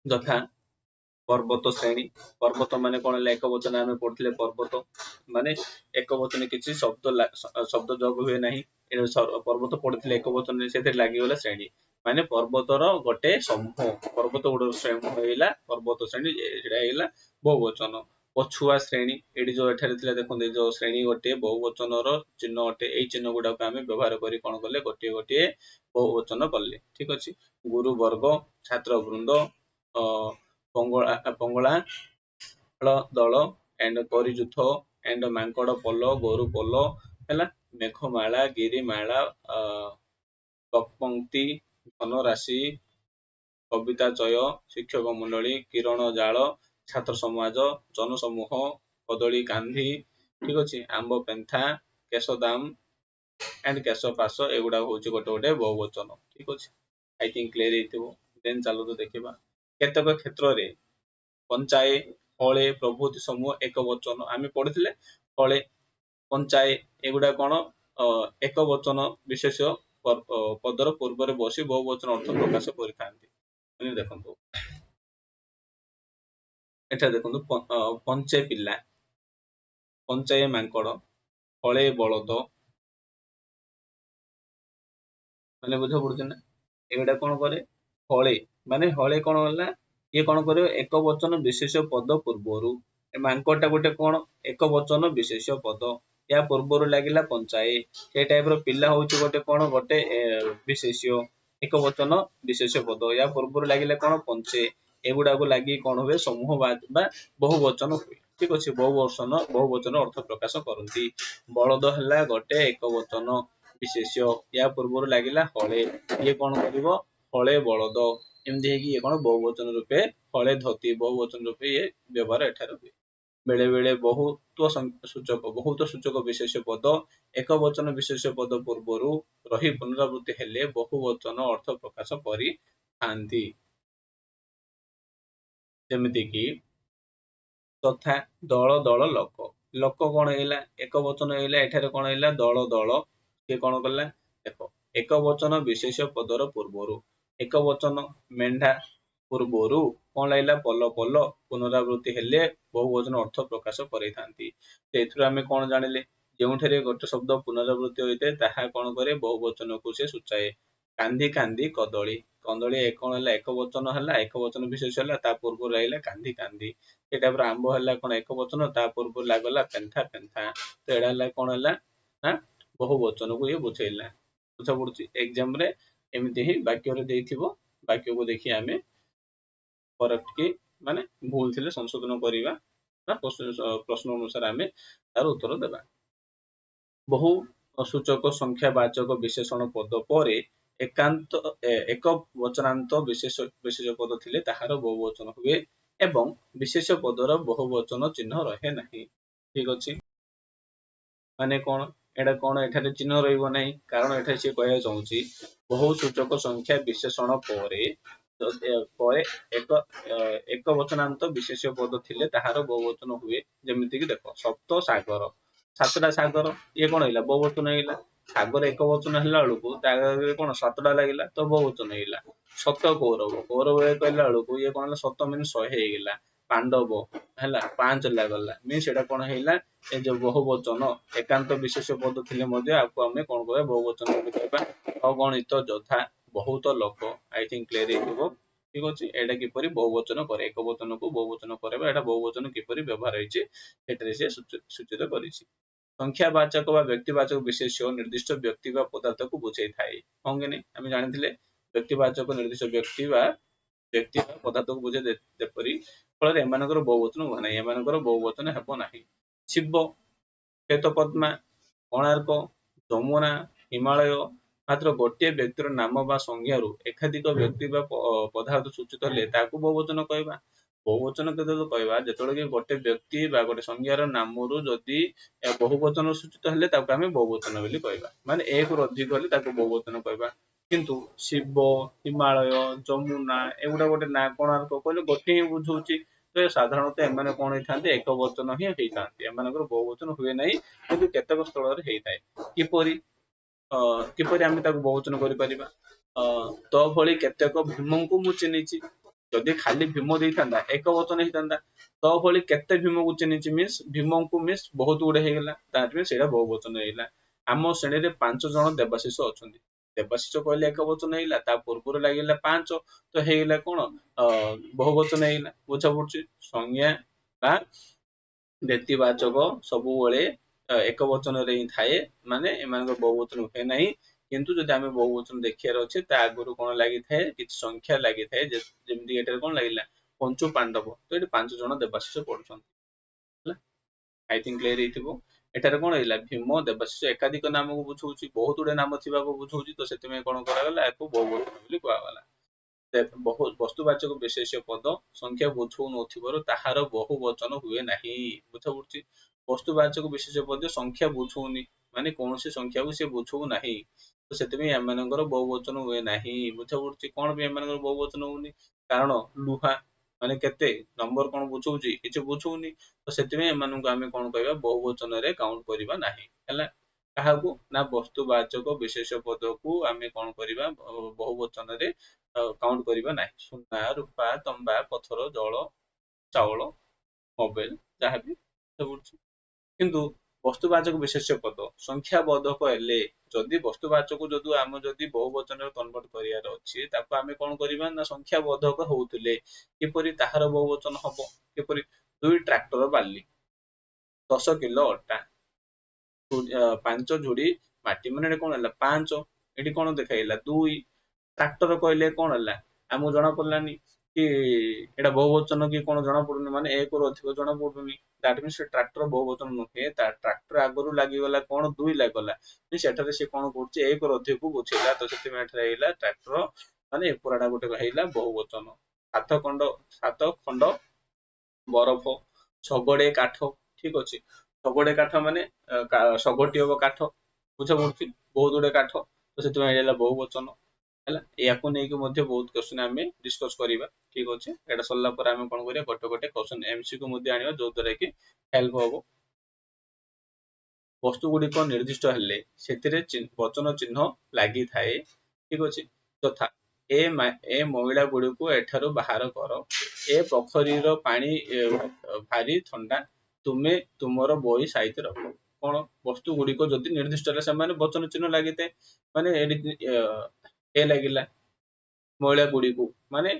ଯଥା ପର୍ବତ ଶ୍ରେଣୀ ପର୍ବତ ମାନେ କଣ ହେଲା ଏକ ବଚନ ଆମେ ପଢୁଥିଲେ ପର୍ବତ ମାନେ ଏକ ବଚନ କିଛି ଶବ୍ଦ ଯୋଗ ହୁଏ ନାହିଁ ପର୍ବତ ପଢିଥିଲେ ଏକ ବଚନରେ ସେଥିରେ ଲାଗିଗଲା ଶ୍ରେଣୀ ମାନେ ପର୍ବତର ଗୋଟେ ସମୂହ ପର୍ବତ ଗୋଟେ ଶ୍ରେଣୀ ହେଇଲା ପର୍ବତ ଶ୍ରେଣୀ ଏଇଟା ହେଇଗଲା ବହୁ ବଚନ। ପଛୁଆ ଶ୍ରେଣୀ ଏଠି ଯୋଉ ଏଠାରେ ଥିଲା ଦେଖନ୍ତୁ ଏଇ ଯୋଉ ଶ୍ରେଣୀ ଗୋଟେ ବହୁ ବଚନର ଚିହ୍ନ ଅଟେ ଏଇ ଚିହ୍ନ ଗୁଡାକୁ ଆମେ ବ୍ୟବହାର କରି କଣ କଲେ ଗୋଟିଏ ଗୋଟିଏ ବହୁ ବଚନ କଲେ। ଠିକ ଅଛି। ଗୁରୁ ବର୍ଗ ଛାତ୍ର ବୃନ୍ଦ ପଙ୍ଗଳା ଦଳ ଏଣ୍ଡ ପରିଯୁଥ ଏଣ୍ଡ ମାଙ୍କଡ ପୋଲ ଗୋରୁ ପୋଲ ହେଲା ମେଘମାଳା ଗିରିମାଳା ପଙ୍କ୍ତି ଧନରାଶି କବିତା ଚୟ ଶିକ୍ଷକ ମଣ୍ଡଳୀ କିରଣ ଜାଳ ଛାତ୍ର ସମାଜ ଜନସମୂହ କଦଳୀ କାନ୍ଧି। ଠିକ ଅଛି। ଆମ୍ବ ପେନ୍ଥା କେଶଦାମ ଏଣ୍ଡ କେଶ ପାଶ ଏଗୁଡା ହଉଛି ଗୋଟେ ଗୋଟେ ବହୁ ବଚନ। ଠିକ ଅଛି। ଆଇ ଥିଙ୍କ କ୍ଲିୟର ହେଇଥିବ। ଦେନ୍ ଚାଲନ୍ତୁ ଦେଖିବା କେତେକ କ୍ଷେତ୍ରରେ ପଞ୍ଚାଏ ଫଳେ ପ୍ରଭୃତି ସମୂହ ଏକ ବଚନ ଆମେ ପଢିଥିଲେ ଫଳେ ପଞ୍ଚାଏ ଏଗୁଡା କଣ ଏକ ବଚନ ବିଶେଷ ପଦର ପୂର୍ବରେ ବସି ବହୁ ବଚନ ଅର୍ଥ ପ୍ରକାଶ କରିଥାନ୍ତି। ଦେଖନ୍ତୁ ଏଠାରେ ଦେଖନ୍ତୁ ପଞ୍ଚେ ପିଲା ପଞ୍ଚାଏ ମାଙ୍କଡ ଫଳେ ବଳଦ ମାନେ ବୁଝା ପଡୁଛି ନା ଏଗୁଡା କଣ କରେ ହଳେ ମାନେ ହଳେ କଣ ହେଲା ଇଏ କଣ କରିବ ଏକ ବଚନ ବିଶେଷ ପଦ ପୂର୍ବରୁ ମାଙ୍କଡ ଟା ଗୋଟେ କଣ ଏକ ବଚନ ବିଶେଷ ପଦ ୟା ପୂର୍ବରୁ ଲାଗିଲା ପଞ୍ଚାଏ ସେଇ ଟାଇପ ର ପିଲା ହଉଛି ଗୋଟେ କଣ ଗୋଟେ ବିଶେଷ୍ୟ ଏକ ବଚନ ବିଶେଷ ପଦ ୟା ପୂର୍ବରୁ ଲାଗିଲେ କଣ ପଞ୍ଚେ ଏଗୁଡାକୁ ଲାଗି କଣ ହୁଏ ସମୂହବାଦ ବା ବହୁବଚନ ହୁଏ। ଠିକ ଅଛି, ବହୁବଚନ ଅର୍ଥ ପ୍ରକାଶ କରନ୍ତି। ବଳଦ ହେଲା ଗୋଟେ ଏକବଚନ ବିଶେଷ୍ୟ, ୟା ପୂର୍ବରୁ ଲାଗିଲା ହଳେ, ଇଏ କଣ କରିବ ହଳେ ବଳଦ, ଏମିତି ହେଇକି ଇଏ କଣ ବହୁବଚନ ରୂପେ ହଳେ ଧୋତି ବହୁବଚନ ରୂପେ ଇଏ ବ୍ୟବହାର ଏଠାରେ ହୁଏ। ବେଳେ ବେଳେ ବହୁତ ସୂଚକ ବିଶେଷ ପଦ ଏକ ବଚନ ବିଶେଷ ପଦ ପୂର୍ବରୁ ରହି ପୁନରାବୃତ୍ତି ହେଲେ ବହୁ ବଚନ ଅର୍ଥ ପ୍ରକାଶ କରିଥାନ୍ତି। ଯେମିତି କି ତଥା ଦଳ ଦଳ ଲୋକ, ଲୋକ କଣ ହେଇଲା ଏକ ବଚନ ହେଇଲା, ଏଠାରେ କଣ ହେଇଲା ଦଳ ଦଳ, ସେ କଣ କଲା ଦେଖ ଏକ ବଚନ ବିଶେଷ ପଦର ପୂର୍ବରୁ, ଏକ ବଚନ ମେଣ୍ଢା ପୂର୍ବରୁ କଣ ଲାଗିଲା ପଲ ପଲ, ପୁନରାବୃତ୍ତି ହେଲେ ବହୁ ବଚନ ଅର୍ଥ ପ୍ରକାଶ କରିଥାନ୍ତି। ଏଥିରୁ ଆମେ କଣ ଜାଣିଲେ, ଯେଉଁଠାରେ ଗୋଟେ ଶବ୍ଦ ପୁନରାବୃତ୍ତି ହୋଇଥାଏ ତାହା କଣ କରେ ବହୁ ବଚନକୁ ସେ ସୂଚାଏ। କାନ୍ଦି କାନ୍ଦି କଦଳୀ, କଦଳୀ କଣ ହେଲା ଏକ ବଚନ ହେଲା, ଏକ ବଚନ ବିଶେଷ ହେଲା, ତା ପୂର୍ବରୁ ରହିଲା କାନ୍ଦି କାନ୍ଦି। ସେଇଟା ପରେ ଆମ୍ବ ହେଲା କଣ ଏକ ବଚନ, ତା ପୂର୍ବରୁ ଲାଗଲା ପେନ୍ଥା ପେନ୍ଥା, ତ ଏଇଟା ହେଲା କଣ ହେଲା ନା ବହୁ ବଚନକୁ ଇଏ ବୁଝେଇଲା। ବୁଝା ପଡୁଛି, ଏକ୍ସାମ ରେ ଏମିତି ହିଁ ବାକ୍ୟରେ ଦେଇଥିବ, ବାକ୍ୟକୁ ଦେଖି ଆମେ କରେକ୍ଟ କି ମାନେ ଭୁଲ ଥିଲେ ସଂଶୋଧନ କରିବା, ନା ପ୍ରଶ୍ନ ଅନୁସାରେ ଆମେ ତାର ଉତ୍ତର ଦେବା। ବହୁ ସୂଚକ ସଂଖ୍ୟା ବାଚକ ବିଶେଷଣ ପଦ ପରେ ଏକ ବଚନାନ୍ତ ବିଶେଷ ପଦ ଥିଲେ ତାହାର ବହୁ ବଚନ ହୁଏ ଏବଂ ବିଶେଷ ପଦର ବହୁ ବଚନ ଚିହ୍ନ ରହେ ନାହିଁ। ଠିକ ଅଛି, ମାନେ କଣ ଏଇଟା କଣ ଏଠାରେ ଚିହ୍ନ ରହିବ ନାହିଁ, କାରଣ ଏଠାରେ ସିଏ କହିବାକୁ ଚାହୁଁଛି ବହୁ ସୂଚକ ସଂଖ୍ୟା ବିଶେଷଣ ପରେ ପରେ ଏକ ବଚନାନ୍ତ ବିଶେଷ ପଦ ଥିଲେ ତାହାର ବହୁ ବଚନ ହୁଏ। ଯେମିତି କିି ଦେଖ ସପ୍ତ ସାଗର, ସାତଟା ସାଗର, ଇଏ କଣ ହେଇଲା ବହୁ ବଚନ ହେଇଗଲା। ସାଗର ଏକ ବଚନ ହେଲା ବେଳକୁ ତା ଆଗରେ କଣ ସାତଟା ଲାଗିଲା ତ ବହୁ ବଚନ ହେଇଗଲା। ଶତ କୌରବ, କୌରବ କହିଲା ବେଳକୁ ଇଏ କଣ ହେଲା ଶତ ମାନେ 100 ହେଇଗଲା। ପାଣ୍ଡବ ହେଲା ପାଞ୍ଚ ଲାଗଲା, ସେଇଟା କଣ ହେଇଲା ଏ ଯୋଉ ବହୁ ବଚନ ଏକାନ୍ତ ବିଶେଷ ପଦ ଥିଲେ ମଧ୍ୟ ଆକୁ ଆମେ କଣ କରିବା ବହୁ ବଚନ କହିବା। ଅଗଣିତ ଯୋଦ୍ଧା, ବହୁତ ଲୋକ, ଆଇ ଥିଙ୍କ କ୍ଲିୟର ହେଇଥିବ। ଠିକ ଅଛି, ଏଇଟା କିପରି ବହୁ ବଚନ କରେ, ଏକ ବଚନକୁ ବହୁ ବଚନ କରିବା, ଏଇଟା ବହୁ ବଚନ କିପରି ବ୍ୟବହାର ହେଇଛି ଏଠାରେ ସେ ସୂଚିତ କରିଛି। ସଂଖ୍ୟାବାଚକ ବା ବ୍ୟକ୍ତିବାଚକ ବିଶେଷ ନିର୍ଦ୍ଦିଷ୍ଟ ବ୍ୟକ୍ତି ବା ପଦାର୍ଥକୁ ବୁଝେଇଥାଏ। ହଁ କି ନାଇଁ, ଆମେ ଜାଣିଥିଲେ ବ୍ୟକ୍ତିବାଚକ ନିର୍ଦ୍ଦିଷ୍ଟ ବ୍ୟକ୍ତି ବା ପଦାର୍ଥକୁ ବୁଝେ, ଯେପରି ଫଳରେ ଏମାନଙ୍କର ବହୁ ବଚନ ହୁଏ ନାହିଁ, ଏମାନଙ୍କର ବହୁ ବଚନ ହେବ ନାହିଁ। ଶିବ, ଶ୍ଵେତପଦ୍ମା, କୋଣାର୍କ, ଯମୁନା, ହିମାଳୟ, ମାତ୍ର ଗୋଟିଏ ବ୍ୟକ୍ତିର ନାମ ବା ସଂଜ୍ଞାରୁ ଏକାଧିକ ବ୍ୟକ୍ତି ବା ପଦାର୍ଥ ସୂଚିତ ହେଲେ ତାକୁ ବହୁବଚନ କହିବା। ବହୁବଚନ କେତେବେଳେ କହିବା, ଯେତେବେଳେ କି ଗୋଟେ ବ୍ୟକ୍ତି ବା ଗୋଟେ ସଂଜ୍ଞାର ନାମରୁ ଯଦି ବହୁ ବଚନ ସୂଚିତ ହେଲେ ତାକୁ ଆମେ ବହୁ ବଚନ ବୋଲି କହିବା, ମାନେ ଏକରୁ ଅଧିକ ହେଲେ ତାକୁ ବହୁ ବଚନ କହିବା। କିନ୍ତୁ ଶିବ, ହିମାଳୟ, ଯମୁନା ଏଗୁଡା ଗୋଟେ ନା, କୋଣାର୍କ କହିଲେ ଗୋଟେ ହିଁ ବୁଝଉଛି, ତ ସାଧାରଣତଃ ଏମାନେ କଣ ହେଇଥାନ୍ତି ଏକ ବଚନ ହିଁ ହେଇଥାନ୍ତି, ଏମାନଙ୍କର ବହୁ ବଚନ ହୁଏ ନାହିଁ, କିନ୍ତୁ କେତେକ ସ୍ଥଳରେ ହେଇଥାଏ। କିପରି କିପରି ଆମେ ତାକୁ ବହୁବଚନ କରିପାରିବା, ତୋ ଭଳି କେତେକ ଭୀମଙ୍କୁ ମୁଁ ଚିହ୍ନିଛି, ଯଦି ଖାଲି ଭୀମ ଦେଇଥାନ୍ତା ଏକ ବଚନ ହେଇଥାନ୍ତା। ତୋ ଭଳି କେତେ ଭୀମକୁ ଚିହ୍ନିଛି ମିନ୍ସ ଭୀମଙ୍କୁ ମିନ୍ସ ବହୁତ ଗୁଡେ ହେଇଗଲା, ତାପରେ ସେଇଟା ବହୁ ବଚନ ହେଇଗଲା। ଆମ ଶ୍ରେଣୀରେ 5 ଜଣ ଦେବାଶିଷ ଅଛନ୍ତି, ଦେବାଶିଷ କହିଲେ ଏକ ବଚନ ହେଇଗଲା, ତା ପୂର୍ବରୁ ଲାଗିଲା 5 ତ ହେଇଗଲା କଣ ବହୁ ବଚନ ହେଇଗଲା। ବୁଝା ପଡୁଛି, ସଂଜ୍ଞା ବା ବ୍ୟକ୍ତିବାଚକ ସବୁବେଳେ ଏକ ବଚନରେ ହିଁ ଥାଏ, ମାନେ ଏମାନଙ୍କ ବହୁ ବଚନ ହୁଏ ନାହିଁ। କିନ୍ତୁ ଯଦି ଆମେ ବହୁ ବଚନ ଦେଖିବାର ଅଛି ତା ଆଗରୁ କଣ ଲାଗିଥାଏ, କିଛି ସଂଖ୍ୟା ଲାଗିଥାଏ, ଯେମିତି ଏଠାରେ କଣ ଲାଗିଲା ପଞ୍ଚୁ ପାଣ୍ଡବ, ତ ଏଠି 5 ଜଣ ଦେବାଶିଷ ପଢୁଛନ୍ତି ହେଲା। ଆଇ ଥିଙ୍କ କ୍ଲିୟର ହେଇଥିବ। ଏଠାରେ କଣ ହେଇଲା ଭୀମ ଦେବାଶିଷ ଏକାଧିକ ନାମକୁ ବୁଝଉଛି, ବହୁତ ଗୁଡେ ନାମ ଥିବାକୁ ବୁଝଉଛି, ତ ସେଥିପାଇଁ କଣ କରାଗଲା ଏହାକୁ ବହୁବଚନ ବୋଲି କୁହାଗଲା। ବହୁ ବସ୍ତୁବାଚକ ବିଶେଷ ପଦ ସଂଖ୍ୟା ବୁଝଉନଥିବାରୁ ତାହାର ବହୁ ବଚନ ହୁଏ ନାହିଁ। ବୁଝା ପଡୁଛି, ବସ୍ତୁବାଚକ ବିଶେଷ ପଦ ସଂଖ୍ୟା ବୁଝଉନି, ମାନେ କୌଣସି ସଂଖ୍ୟାକୁ ସେ ବୁଝଉ ନାହିଁ, ତ ସେଥିପାଇଁ ଏମାନଙ୍କର ବହୁ ବଚନ ହୁଏ ନାହିଁ। ବୁଝା ପଡୁଛି, କଣ ପାଇଁ ଏମାନଙ୍କର ବହୁ ବଚନ ହଉନି, କାରଣ ଲୁହା ମାନେ କେତେ ନମ୍ବର କଣ ବୁଝଉଛି, କିଛି ବୁଝଉନି, ତ ସେଥିପାଇଁ ଏମାନଙ୍କୁ ଆମେ କଣ କହିବା ବହୁ ବଚନରେ କାଉଣ୍ଟ କରିବା ନାହିଁ ହେଲା। କାହାକୁ ନା ବସ୍ତୁବାଚକ ବିଶେଷ ପଦକୁ ଆମେ କଣ କରିବା ବହୁ ବଚନରେ କାଉଣ୍ଟ କରିବା ନାହିଁ। ସୁନା, ରୂପା, ତମ୍ବା, ପଥର, ଜଳ, ଚାଉଳ, ମୋବାଇଲ, ଯାହାବି ସବୁ। କିନ୍ତୁ ବସ୍ତୁବାଚକ ବିଶେଷ ପଦ ସଂଖ୍ୟାବୋଧକ ହେଲେ, ଯଦି ବସ୍ତୁବାଚକ ଯଦି ବହୁ ବଚନରେ କନଭର୍ଟ କରିବାର ଅଛି ତାକୁ ଆମେ କଣ କରିବା ନା ସଂଖ୍ୟାବୋଧକ ହଉଥିଲେ, କିପରି ତାହାର ବହୁ ବଚନ ହବ, କିପରି 2 ଟ୍ରାକ୍ଟର ବାଲି, 10 କିଲୋ ଅଟା, 5 ଝୁଡି ମାଟି, ମାନେ ଏଠି କଣ ହେଲା 5, ଏଠି କଣ ଦେଖାଇଲା 2, ଟ୍ରାକ୍ଟର କହିଲେ କଣ ହେଲା ଆମକୁ ଜଣା ପଡିଲାନି, କି ଏଇଟା ବହୁବଚନ କି କଣ ଜଣା ପଡୁନି, ମାନେ ଏକରୁ ଅଧିକ ଜଣା ପଡୁନି। ଦ୍ୟାଟ ମିନ୍ସ ଟ୍ରାକ୍ଟର ବହୁବଚନ ନୁହେଁ, ତା ଟ୍ରାକ୍ଟର ଆଗରୁ ଲାଗିଗଲା କଣ ଦୁଇ ଲାଗିଗଲା, ସେଠାରେ ସେ କଣ କରୁଛି ଏକରୁ ଅଧିକକୁ ବୁଝେଇଲା, ତ ସେଥିପାଇଁ ଏଠାରେ ହେଇଲା ଟ୍ରାକ୍ଟର, ମାନେ ଏ ପୁରାଟା ଗୋଟେ ହେଇଲା ବହୁବଚନ। ସାତ ଖଣ୍ଡ ବରଫ, ଶଗଡେ କାଠ, ଠିକ ଅଛି। ଶଗଡେ କାଠ ମାନେ ଶଗଡଟି ହବ କାଠ, ବୁଝା ପଡୁଛି, ବହୁତ ଗୁଡେ କାଠ, ତ ସେଥିପାଇଁ ହେଲା ବହୁବଚନ ହେଲା। ୟାକୁ ନେଇକି ମଧ୍ୟ ବହୁତ କ୍ୱେଶ୍ଚନ ଆମେ ଡିସ୍କସ କରିବା, ଠିକ ଅଛି। ଏଇଟା ସରିଲା ପରେ ଆମେ କଣ କରିବା, ଗୋଟେ ଗୋଟେ କ୍ୱେଶ୍ଚନ ଏମସିକ୍ୟୁ ମଧ୍ୟ ଆଣିବା, ଯୋଉ ଦ୍ୱାରା କି ହେଲ୍ପ ହବ। ବସ୍ତୁ ଗୁଡିକ ନିର୍ଦ୍ଦିଷ୍ଟ ହେଲେ ସେଥିରେ ବଚନ ଚିହ୍ନ ଲାଗିଥାଏ, ଠିକ ଅଛି। ଯଥା ଏ ମହିଳା ଗୁଡିକୁ ଏଠାରୁ ବାହାର କର, ଏ ପୋଖରୀର ପାଣି ଭାରି ଥଣ୍ଡା, ତୁମେ ତୁମର ବହି ସାଇତି ରଖ। କଣ ବସ୍ତୁ ଗୁଡିକ ଯଦି ନିର୍ଦ୍ଦିଷ୍ଟ ହେଲେ ସେମାନେ ବଚନ ଚିହ୍ନ ଲାଗିଥାଏ, ମାନେ ଏ ଲାଗିଲା ମହିଳା ଗୁଡିକୁ, ମାନେ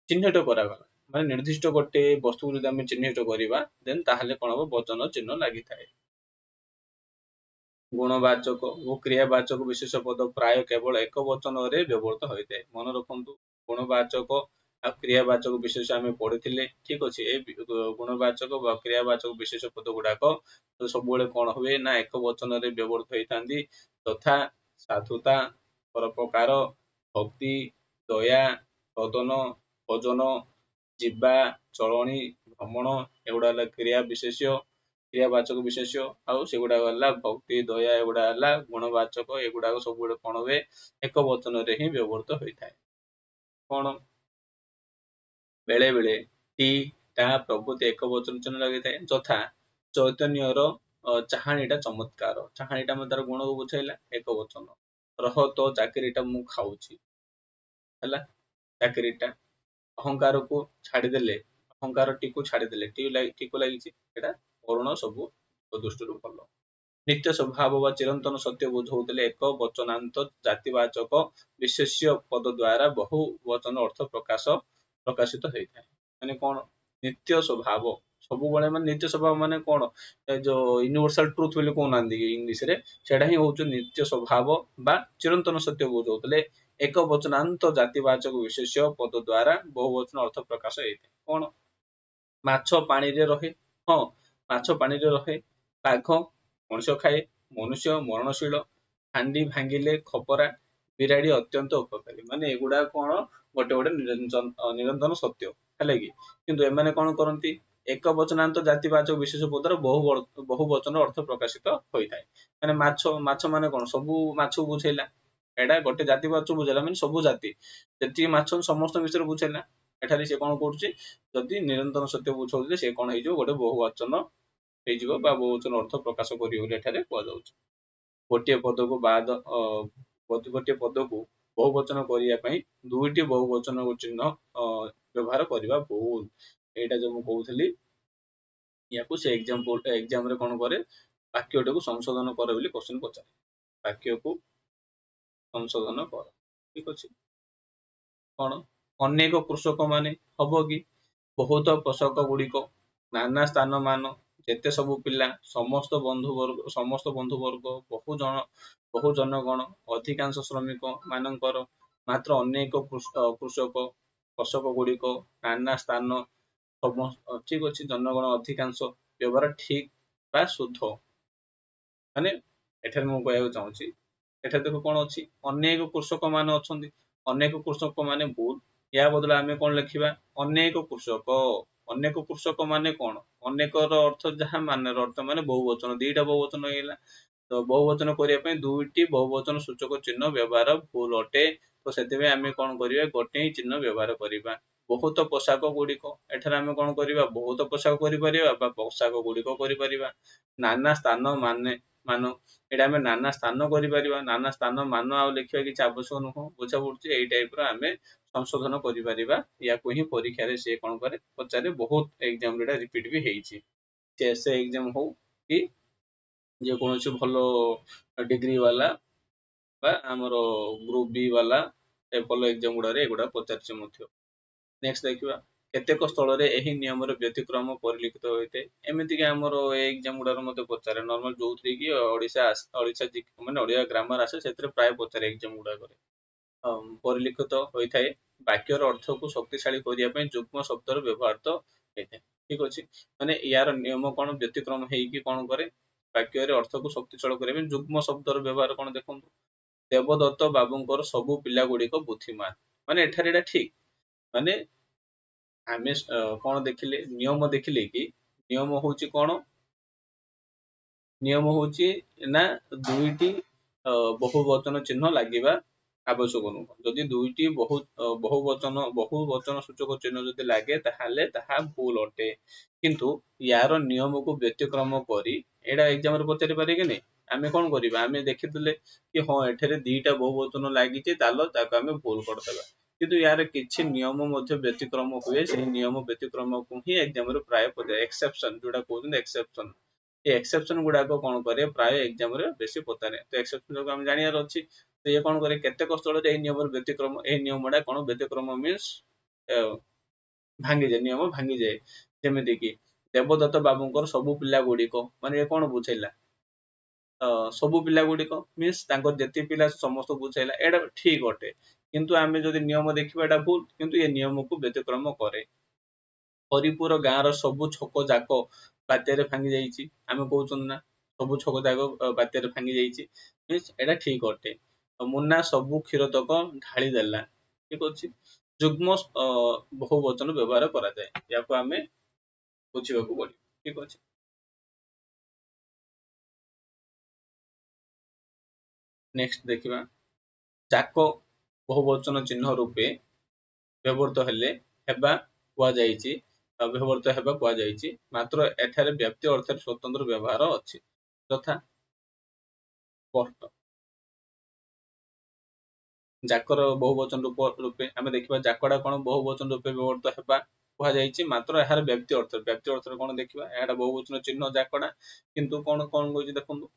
ଚିହ୍ନଟ କରାଗଲା, ମାନେ ନିର୍ଦ୍ଦିଷ୍ଟ ଗୋଟେ ବସ୍ତୁକୁ ଯଦି ଆମେ ଚିହ୍ନଟ କରିବା ଦେନ୍ ତାହେଲେ କଣ ହବ, ବଚନ ଚିହ୍ନ ଲାଗିଥାଏ। ଗୁଣବାଚକ ଓ କ୍ରିୟାବାଚକ ବିଶେଷ ପଦ ପ୍ରାୟ କେବଳ ଏକ ବଚନରେ ବ୍ୟବହୃତ ହୋଇଥାଏ। ମନେ ରଖନ୍ତୁ, ଗୁଣବାଚକ ଆଉ କ୍ରିୟାବାଚକ ବିଶେଷ ଆମେ ପଢିଥିଲେ, ଠିକ ଅଛି। ଏ ଗୁଣବାଚକ ବା କ୍ରିୟାବାଚକ ବିଶେଷ ପଦ ଗୁଡାକ ସବୁବେଳେ କଣ ହୁଏ ନା ଏକ ବଚନରେ ବ୍ୟବହୃତ ହେଇଥାନ୍ତି। ତଥା ସାଧୁତା, ପରୋପକାର, ଭକ୍ତି, ଦୟା, ସଦନ, ଭୋଜନ, ଯିବା, ଚଳଣି, ଭ୍ରମଣ, ଏଗୁଡା ହେଲା କ୍ରିୟା ବିଶେଷ୍ୟ, କ୍ରିୟାବାଚକ ବିଶେଷ୍ୟ। ଆଉ ସେଗୁଡାକ ହେଲା ଭକ୍ତି, ଦୟା, ଏଗୁଡା ହେଲା ଗୁଣବାଚକ। ଏଗୁଡାକ ସବୁବେଳେ କଣ ହୁଏ, ଏକ ବଚନରେ ହିଁ ବ୍ୟବହୃତ ହୋଇଥାଏ। କଣ ବେଳେ ବେଳେ ଟି, ତା ପ୍ରଭୃତି ଏକ ବଚନ ଚିହ୍ନ ଲାଗିଥାଏ। ଯଥା ଚୈତନ୍ୟର ଚାହାଣୀଟା ଚମତ୍କାର, ଚାହାଣୀଟା ମଧ୍ୟ ତାର ଗୁଣକୁ ବୁଝାଇଲା, ଏକ ବଚନ। ରହ ତୋ ଚାକିରିଟା ମୁଁ ଖାଉଛି, ହେଲା ଚାକିରିଟା। ଅହଙ୍କାରକୁ ଛାଡିଦେଲେ, ଅହଙ୍କାରଟିକୁ ଛାଡିଦେଲେ ଟିକୁ ଲାଗିଛି, ଏଟା କରୁଣ ସବୁ ଦୃଷ୍ଟିରୁ ଭଲ। ନିତ୍ୟ ସ୍ୱଭାବ ବା ଚିରନ୍ତନ ସତ୍ୟ ବୁଝଉଥିଲେ ଏକ ବଚନାନ୍ତ ଜାତିବାଚକ ବିଶେଷ୍ୟ ପଦ ଦ୍ୱାରା ବହୁ ବଚନ ଅର୍ଥ ପ୍ରକାଶିତ ହେଇଥାଏ। ମାନେ କଣ, ନିତ୍ୟ ସ୍ୱଭାବ, ସବୁବେଳେ, ମାନେ ନିତ୍ୟ ସ୍ୱଭାବ ମାନେ କଣ, ଏ ଯୋଉ ୟୁନିଭର୍ସାଲ ଟ୍ରୁଥ ବୋଲି କହୁନାହାନ୍ତି କି ଇଂଲିଶରେ, ସେଇଟା ହିଁ ହଉଛି ନିତ୍ୟ ସ୍ୱଭାବ ବା ଚିରନ୍ତନ ସତ୍ୟ ବୁଝଉଥିଲେ ଏକ ବଚନାନ୍ତ ଜାତିବାଚକ ବିଶେଷ୍ୟ ପଦ ଦ୍ୱାରା ବହୁ ବଚନ ଅର୍ଥ ପ୍ରକାଶ ହେଇଥାଏ। କଣ, ମାଛ ପାଣିରେ ରହେ, ହଁ ମାଛ ପାଣିରେ ରହେ। ବାଘ ମଣିଷ ଖାଏ, ମନୁଷ୍ୟ ମରଣଶୀଳ, ହାଣ୍ଡି ଭାଙ୍ଗିଲେ ଖପରା, ବିରାଡି ଅତ୍ୟନ୍ତ ଉପକାରୀ। ମାନେ ଏଗୁଡା କଣ, ଗୋଟେ ଗୋଟେ ନିରନ୍ତନ ସତ୍ୟ, ହେଲା କି। କିନ୍ତୁ ଏମାନେ କଣ କରନ୍ତି, ଏକ ବଚନାନ୍ତ ଜାତିବାଚକ ବିଶେଷ ପଦର ବହୁ ବଚନ ଅର୍ଥ ପ୍ରକାଶିତ ହୋଇଥାଏ। ମାନେ ମାଛ, ମାଛ ମାନେ କଣ, ସବୁ ମାଛକୁ ବୁଝେଇଲା, ଏଇଟା ଗୋଟେ ଜାତିବାଚକ ବୁଝେଇଲା, ମାନେ ସବୁ ଜାତି ଯେତିକି ମାଛ ସମସ୍ତ ବିଷୟରେ ବୁଝେଇଲା। ଏଠାରେ ସେ କଣ କରୁଛି, ଯଦି ନିରନ୍ତର ସତ୍ୟ ବୁଝଉଥିଲେ ସେ କଣ ହେଇଯିବ, ଗୋଟେ ବହୁବଚନ ହେଇଯିବ ବା ବହୁବଚନ ଅର୍ଥ ପ୍ରକାଶ କରିବ ବୋଲି ଏଠାରେ କୁହାଯାଉଛି। ଗୋଟିଏ ପଦକୁ ଗୋଟିଏ ପଦକୁ ବହୁବଚନ କରିବା ପାଇଁ ଦୁଇଟି ବହୁବଚନ ଚିହ୍ନ ବ୍ୟବହାର କରିବା ଭୁଲ। ଏଇଟା ଯୋଉ ମୁଁ କହୁଥିଲି, ୟାକୁ ସେ ଏକ୍ସାମ୍ରେ କଣ କରେ, ବାକ୍ୟଟିକୁ ସଂଶୋଧନ କରେ ବୋଲି କ୍ୱେଶ୍ଚନ ପଚାରେ। ବାକ୍ୟକୁ ସଂଶୋଧନ କର, ଠିକ ଅଛି। କଣ, ଅନେକ କୃଷକ ମାନେ ହବ କି, ବହୁତ ପୋଷକ ଗୁଡିକ, ନାନା ସ୍ଥାନ ମାନ, ଯେତେ ସବୁ ପିଲା, ସମସ୍ତ ବନ୍ଧୁ ବର୍ଗ, ବହୁ ଜନଗଣ, ଅଧିକାଂଶ ଶ୍ରମିକ ମାନଙ୍କର, ମାତ୍ର ଅନେକ କୃଷକ, ପୋଷକ ଗୁଡିକ, ନାନା ସ୍ଥାନ, ଠିକ ଅଛି, ଜନଗଣ, ଅଧିକାଂଶ ବ୍ୟବହାର ଠିକ ବା ଶୁଦ୍ଧ। ମାନେ ଏଠାରେ ମୁଁ କହିବାକୁ ଚାହୁଁଛି, ଏଠାରେ ଦେଖ କଣ ଅଛି, ଅନେକ କୃଷକ ମାନେ ଅଛନ୍ତି, ଅନେକ କୃଷକ ମାନେ ଭୁଲ। ୟା ବଦଳରେ ଆମେ କଣ ଲେଖିବା, ଅନେକ କୃଷକ। ଅନେକ କୃଷକ ମାନେ କଣ, ଅନେକର ଅର୍ଥ ଯାହା, ମାନର ଅର୍ଥ ମାନେ ବହୁବଚନ, ଦିଟା ବହୁବଚନ ହେଇଗଲା। ତ ବହୁବଚନ କରିବା ପାଇଁ ଦୁଇଟି ବହୁବଚନ ସୂଚକ ଚିହ୍ନ ବ୍ୟବହାର ଭୁଲ ଅଟେ। ତ ସେଥିପାଇଁ ଆମେ କଣ କରିବା, ଗୋଟେ ହିଁ ଚିହ୍ନ ବ୍ୟବହାର କରିବା। ବହୁତ ପୋଷାକ ଗୁଡିକ, ଏଠାରେ ଆମେ କଣ କରିବା, ବହୁତ ପୋଷାକ କରିପାରିବା ବା ପୋଷାକ ଗୁଡିକ କରିପାରିବା। ନାନା ସ୍ଥାନ ମାନ, ଏଇଟା ଆମେ ନାନା ସ୍ଥାନ କରିପାରିବା, ନାନା ସ୍ଥାନ ମାନ ଆଉ ଲେଖିବା କିଛି ଆବଶ୍ୟକ ନୁହଁ, ବୁଝା ପଡୁଛି। ଏଇ ଟାଇପ ର ଆମେ ସଂଶୋଧନ କରିପାରିବା। ୟାକୁ ହିଁ ପରୀକ୍ଷାରେ ସେ କଣ କରେ, ପଚାରେ। ବହୁତ ଏକ୍ସାମ ରେ ରିପିଟ ବି ହେଇଛି। ସେ ଏକ୍ସାମ ହଉ କି ଯେକୌଣସି ଭଲ ଡିଗ୍ରୀ ବାଲା ବା ଆମର ଗ୍ରୁପ ବି ବାଲା ଭଲ ଏକ୍ସାମ ଗୁଡାରେ ଏଗୁଡା ପଚାରିଛି ମଧ୍ୟ। ନେକ୍ସଟ ଦେଖିବା, କେତେକ ସ୍ଥଳରେ ଏହି ନିୟମର ବ୍ୟତିକ୍ରମ ପରିଲିଖିତ ହୋଇଥାଏ। ଏମିତିକି ଆମର ଏ ଏକ୍ସାମ ଗୁଡାରେ ମଧ୍ୟ ପଚାରେ, ନର୍ମାଲ ଯୋଉଥିରେ କି ଓଡ଼ିଶା ମାନେ ଓଡିଆ ଗ୍ରାମାର ଆସେ, ସେଥିରେ ପ୍ରାୟ ପଚାରେ ଏକ୍ସାମ ଗୁଡାକରେ ପରିଲିଖିତ ହୋଇଥାଏ। ବାକ୍ୟର ଅର୍ଥକୁ ଶକ୍ତିଶାଳୀ କରିବା ପାଇଁ ଯୁଗ୍ମ ଶବ୍ଦର ବ୍ୟବହାର ତ ହେଇଥାଏ। ଠିକ ଅଛି, ମାନେ ୟାର ନିୟମ କଣ, ବ୍ୟତିକ୍ରମ ହେଇକି କଣ କରେ, ବାକ୍ୟରେ ଅର୍ଥକୁ ଶକ୍ତିଶାଳୀ କରିବା ପାଇଁ ଯୁଗ୍ମ ଶବ୍ଦର ବ୍ୟବହାର କଣ ଦେଖନ୍ତୁ। ଦେବଦତ୍ତ ବାବୁଙ୍କର ସବୁ ପିଲା ଗୁଡିକ ବୁଦ୍ଧିମାନ, ମାନେ ଏଠାରେ ଏଇଟା ଠିକ, ମାନେ ଆମେ କଣ ଦେଖିଲେ, ନିୟମ ଦେଖିଲେ କି ନିୟମ ହଉଛି କଣ, ନିୟମ ହଉଛି ନା ଦୁଇଟି ବହୁବଚନ ଚିହ୍ନ ଲାଗିବା ଆବଶ୍ୟକ ନୁହଁ। ଯଦି ଦୁଇଟି ବହୁବଚନ ସୂଚକ ଚିହ୍ନ ଯଦି ଲାଗେ ତାହେଲେ ତାହା ଭୁଲ ଅଟେ। କିନ୍ତୁ ୟାର ନିୟମକୁ ବ୍ୟତିକ୍ରମ କରି ଏଇଟା ଏକ୍ଜାମ ରେ ପଚାରି ପାରେ କି ନାଇଁ, ଆମେ କଣ କରିବା, ଆମେ ଦେଖିଥିଲେ କି ହଁ ଏଠାରେ ଦିଟା ବହୁବଚନ ଲାଗିଛି, ତାହେଲେ ତାକୁ ଆମେ ଭୁଲ କରିଦେବା। କିନ୍ତୁ ୟାର କିଛି ନିୟମ ମଧ୍ୟ ବ୍ୟତିକ୍ରମ ହୁଏ, ସେଇ ନିୟମ ବ୍ୟତିକ୍ରମକୁ ହିଁ ଏକ୍ଜାମ ରେ ପ୍ରାୟ ପଚାରେ, ଏକ୍ସେପସନ ଯୋଉଟା କହୁଛନ୍ତି ଏକ୍ସେପସନ। ଏ ଏକ୍ସେପସନ ଗୁଡାକ କଣ କରେ, ପ୍ରାୟ ଏକ୍ଜାମ ରେ ବେଶୀ ପଚାରେ। ତ ଏକ୍ସେପସନ ଯୋଗୁ ଆମେ ଜାଣିବାର ଅଛି, ତ ଇଏ କଣ କରେ, କେତେକ ସ୍ଥଳରେ ଏଇ ନିୟମର ବ୍ୟତିକ୍ରମ, ଏଇ ନିୟମଟା କଣ ବ୍ୟତିକ୍ରମ ମିନ୍ସ ଭାଙ୍ଗିଯାଏ, ନିୟମ ଭାଙ୍ଗିଯାଏ। ଯେମିତି କି ଦେବଦତ୍ତ ବାବୁଙ୍କର ସବୁ ପିଲା ଗୁଡିକ, ମାନେ ଏ କଣ ବୁଝେଇଲା, ସବୁ ପିଲା ଗୁଡିକ ମିନ୍ସ ତାଙ୍କର ଯେତିକି ପିଲା ସମସ୍ତଙ୍କୁ ବୁଝେଇଲା, ଏଇଟା ଠିକ ଅଟେ। କିନ୍ତୁ ଆମେ ଯଦି ନିୟମ ଦେଖିବା ଏଇଟା ଭୁଲ, କିନ୍ତୁ ଏ ନିୟମକୁ ବ୍ୟତିକ୍ରମ କରେ। ହରିପୁର ଗାଁର ସବୁ ଛକ ଯାକ ବାତ୍ୟାରେ ଭାଙ୍ଗି ଯାଇଛି, ଆମେ କହୁଛନ୍ତି ନା ସବୁ ଛକ ଯାକ ବାତ୍ୟାରେ ଭାଙ୍ଗି ଯାଇଛି, ମିନ୍ସ ଏଇଟା ଠିକ ଅଟେ। ମୁନା ସବୁ କ୍ଷୀରତକ ଢାଳି ଦେଲା, ଠିକ ଅଛି। ଯୁଗ୍ମ ବହୁବଚନ ବ୍ୟବହାର କରାଯାଏ, ୟାକୁ ଆମେ ବୁଝିବାକୁ ପଡିବ, ଠିକ ଅଛି। ନେକ୍ସଟ ଦେଖିବା, ଯାକ ବହୁବଚନ ଚିହ୍ନ ରୂପେ ବ୍ୟବହୃତ ହେବା କୁହାଯାଇଛି, ମାତ୍ର ଏଠାରେ ବ୍ୟାପ୍ତି ଅର୍ଥରେ ସ୍ୱତନ୍ତ୍ର ବ୍ୟବହାର ଅଛି। ଯଥା ଯାକର ବହୁବଚନ ରୂପେ ଆମେ ଦେଖିବା, ଯାକଟା କଣ ବହୁବଚନ ରୂପେ ବ୍ୟବହୃତ ହେବା କୁହାଯାଇଛି, ମାତ୍ର ଏହାର ବ୍ୟକ୍ତି ଅର୍ଥରେ କଣ ଦେଖିବା, ଏହାର ବହୁବଚନ ଚିହ୍ନ ଯାକଟା, କିନ୍ତୁ କଣ କଣ କହୁଛି ଦେଖନ୍ତୁ,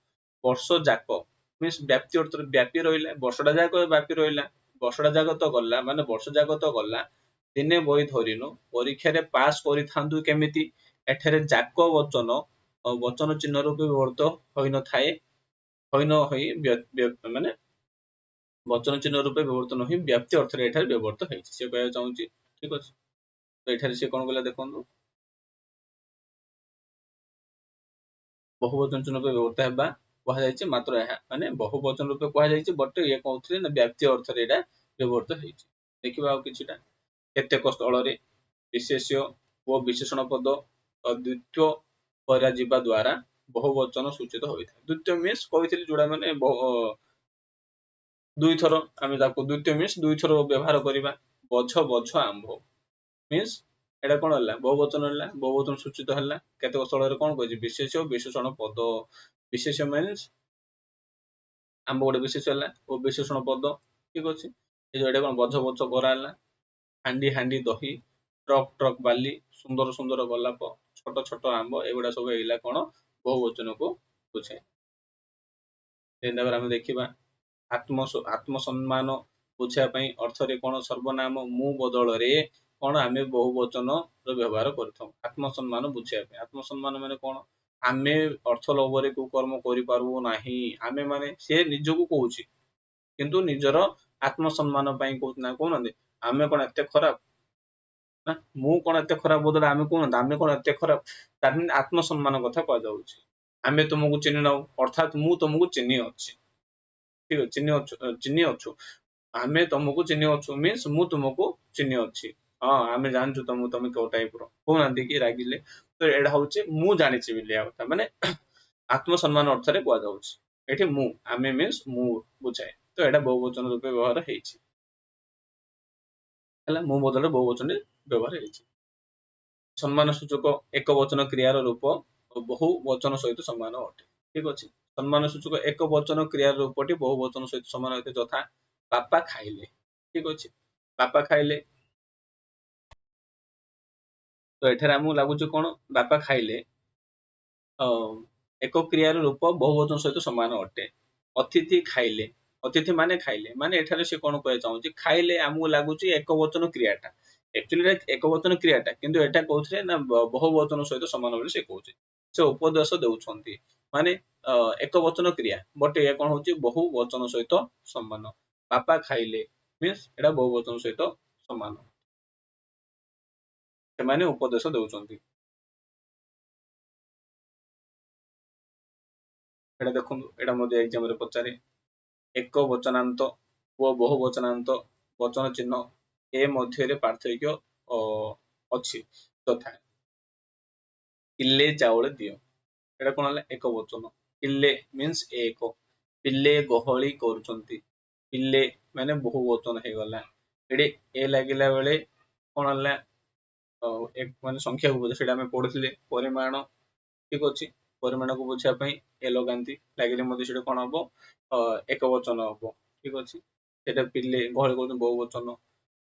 ବର୍ଷ ଯାକ ମିନ୍ସ ବ୍ୟାପ୍ତି ଅର୍ଥରେ ବ୍ୟାପୀ ରହିଲା, ବର୍ଷଟା ଯାକ ବ୍ୟାପୀ ରହିଲା, ବର୍ଷଟା ଯାକ ତ ଗଲା, ମାନେ ବର୍ଷ ଯାକ ତ ଗଲା, ଦିନେ ବହି ଧରିନୁ ପରୀକ୍ଷାରେ ପାସ୍ କରିଥାନ୍ତୁ କେମିତି, ଏଠାରେ ଯାକ ବଚନ ଚିହ୍ନ ରୂପେ ବ୍ୟବହୃତ ହୋଇନଥାଏ, ମାନେ ବଚନ ଚିହ୍ନ ରୂପେ ବ୍ୟବହୃତ ନୁହେଁ, ବ୍ୟାପ୍ତି ଅର୍ଥରେ ଏଠାରେ ବ୍ୟବହୃତ ହେଇଛି, ସେ କହିବାକୁ ଚାହୁଁଛି। ଠିକ ଅଛି, ତ ଏଠାରେ ସେ କଣ କହିଲା ଦେଖନ୍ତୁ, ବହୁବଚନ ଚିହ୍ନ ରୂପେ ବ୍ୟବହୃତ ହେବା କୁହାଯାଇଛି, ମାତ୍ର ଏହା ମାନେ ବହୁବଚନ ରୂପେ କୁହାଯାଇଛି, ବଟ୍ ଇଏ କହୁଥିଲେ ନା ବ୍ୟାପ୍ତି ଅର୍ଥରେ ଏଇଟା ବ୍ୟବହୃତ ହେଇଛି। ଦେଖିବା ଆଉ କିଛିଟା, କେତେକ ସ୍ଥଳରେ ବିଶେଷ୍ୟ ଓ ବିଶେଷଣ ପଦ ଦ୍ୱିତୀୟ କରାଯିବା ଦ୍ୱାରା ବହୁବଚନ ସୂଚିତ ହୋଇଥାଏ। ଦ୍ୱିତୀୟ ମିନ୍ସ କହିଥିଲି ଯୋଉଟା ମାନେ ଦୁଇଥର, ଆମେ ତାକୁ ଦ୍ୱିତୀୟ ମିନ୍ସ ଦୁଇଥର ବ୍ୟବହାର କରିବା। ବଝ ବଝ ଆମ୍ଭ ମିନ୍ସ ଏଇଟା କଣ ହେଲା, ବହୁବଚନ ହେଲା, ବହୁବଚନ ସୂଚିତ ହେଲା। କେତେକ ସ୍ଥଳରେ କଣ କହିଛି, ବିଶେଷ୍ୟ ବିଶେଷଣ ପଦ, ବିଶେଷ୍ୟ ମିନ୍ସ ଆମ୍ବ ଗୋଟେ ବିଶେଷ ହେଲା, ଓ ବିଶେଷଣ ପଦ, ଠିକ ଅଛି। ଏ ଯୋଉ ଏଇଟା କଣ, ବଝ ବଝ ବରା ହେଲା, ହାଣ୍ଡି ହାଣ୍ଡି ଦହି, ଟ୍ରକ୍ ଟ୍ରକ୍ ବାଲି, ସୁନ୍ଦର ସୁନ୍ଦର ଗୋଲାପ, ଛୋଟ ଛୋଟ ଆମ୍ବ, ଏଗୁଡା ସବୁ ଏଇଲା କଣ ବହୁବଚନକୁ ବୁଝାଏ। ତାପରେ ଆମେ ଦେଖିବା, ଆତ୍ମସମ୍ମାନ ବୁଝିବା ପାଇଁ ଅର୍ଥରେ କଣ ସର୍ବନାମ ମୁଁ ବଦଳରେ କଣ ଆମେ ବହୁବଚନ ର ବ୍ୟବହାର କରିଥାଉ। ଆତ୍ମସମ୍ମାନ ବୁଝିବା ପାଇଁ, ଆତ୍ମସମ୍ମାନ ମାନେ କଣ, ଆମେ ଅର୍ଥ ଲୋଭରେ କୋଉ କର୍ମ କରିପାରିବୁ ନାହିଁ, ଆମେ ମାନେ ସେ ନିଜକୁ କହୁଛି, କିନ୍ତୁ ନିଜର ଆତ୍ମସମ୍ମାନ ପାଇଁ କହୁଛି ନା, କହୁନାହାନ୍ତି ଆମେ କଣ ଏତେ ଖରାପ, ନା ମୁଁ କଣ ଏତେ ଖରାପ ବଦଳରେ ଆମେ କହୁନାହାନ୍ତି ଆମେ କଣ ଏତେ ଖରାପ, ତାର ଆତ୍ମସମ୍ମାନ କଥା କୁହାଯାଉଛି। ଆମେ ତୁମକୁ ଚିହ୍ନି ନାହୁଁ, ଅର୍ଥାତ ମୁଁ ତୁମକୁ ଚିହ୍ନି ଅଛି, ଠିକ ଅଛି, ଚିହ୍ନି ଅଛୁ, ଆମେ ତମକୁ ଚିହ୍ନି ଅଛୁ ମିନ୍ସ ମୁଁ ତୁମକୁ ଚିହ୍ନି ଅଛି, ହଁ ଆମେ ଜାଣିଛୁ ତମକୁ, ତମେ କୋଉ ଟାଇପ ର, କହୁନାହାନ୍ତି କି ରାଗିଲେ, ତ ଏଇଟା ହଉଛି ମୁଁ ଜାଣିଛି ବୋଲି କଥା, ମାନେ ଆତ୍ମସମ୍ମାନ ଅର୍ଥରେ କୁହାଯାଉଛି। ଏଠି ମୁଁ, ଆମେ ମିନ୍ସ ମୁଁ ବୁଝାଏ, ତ ଏଇଟା ବହୁବଚନ ରୂପେ ବ୍ୟବହାର ହେଇଛି, ହେଲା, ମୁଁ ବଦଳରେ ବହୁବଚନରେ ବ୍ୟବହାର ହେଇଛି। ସମ୍ମାନ ସୂଚକ ଏକ ବଚନ କ୍ରିୟାର ରୂପ ବହୁ ବଚନ ସହିତ ସମାନ ଅଟେ, ଠିକ ଅଛି। ସମ୍ମାନ ସୂଚକ ଏକ ବଚନ କ୍ରିୟାର ରୂପଟି ବହୁ ବଚନ ସହିତ ସମାନ ହୋଇଥାଏ, ଯଥା ବାପା ଖାଇଲେ, ଠିକ ଅଛି, ବାପା ଖାଇଲେ, ତ ଏଠାରେ ଆମକୁ ଲାଗୁଛି କଣ, ବାପା ଖାଇଲେ ଏକ କ୍ରିୟାର ରୂପ ବହୁ ବଚନ ସହିତ ସମାନ ଅଟେ। ଅତିଥି ଖାଇଲେ, ଅତିଥି ମାନେ ଖାଇଲେ, ମାନେ ଏଠାରେ ସେ କଣ କହିବାକୁ ଚାହୁଁଛି, ଖାଇଲେ ଆମକୁ ଲାଗୁଛି ଏକ ବଚନ କ୍ରିୟାଟା, ଆକ୍ଚୁଆଲି ଏକ ବଚନ କ୍ରିୟାଟା, କିନ୍ତୁ ଏଟା କହୁଥିଲେ ନା ବହୁ ବଚନ ସହିତ ସମାନ ବୋଲି ସେ କହୁଛି, ସେ ଉପଦେଶ ଦେଉଛନ୍ତି, ମାନେ ଏକ ବଚନ କ୍ରିୟା, ବଟ ଏହା କଣ ହଉଛି ବହୁ ବଚନ ସହିତ ସମାନ। ବାପା ଖାଇଲେ ମିନ୍ସ ଏଟା ବହୁ ବଚନ ସହିତ ସମାନ। ସେମାନେ ଉପଦେଶ ଦେଉଛନ୍ତି। ଏଇଟା ଦେଖନ୍ତୁ, ଏଇଟା ମଧ୍ୟ ଏକ୍ଜାମ ରେ ପଚାରେ। ଏକ ବଚନାନ୍ତ ଓ ବହୁ ବଚନାନ୍ତ ବଚନ ଚିହ୍ନ ଏ ମଧ୍ୟରେ ପାର୍ଥକ୍ୟ ଅଛି, ତଥା କିଲେ ଚାଉଳ ଦିଅ। ଏଇଟା କଣ ହେଲା? ଏକ ବଚନ। କିଲେ ମିନ୍ସ ଏକ। ପିଲେ ଗହଳି କରୁଛନ୍ତି। ପିଲେ ମାନେ ବହୁ ବଚନ ହେଇଗଲା। ଏଠି ଏ ଲାଗିଲା ବେଳେ କଣ ହେଲା? ମାନେ ସଂଖ୍ୟାକୁ ବୁଝେ, ସେଇଟା ଆମେ ପଢୁଥିଲେ ପରିମାଣ। ଠିକ ଅଛି, ପରିମାଣକୁ ବୁଝିବା ପାଇଁ ଏ ଲଗାନ୍ତି, ଲାଗିଲେ ମଧ୍ୟ ସେଟା କଣ ହବ? ଏକ ବଚନ ହବ। ଠିକ ଅଛି, ସେଟା ପିଲେ ଗହଳି କରୁଛନ୍ତି ବହୁ ବଚନ।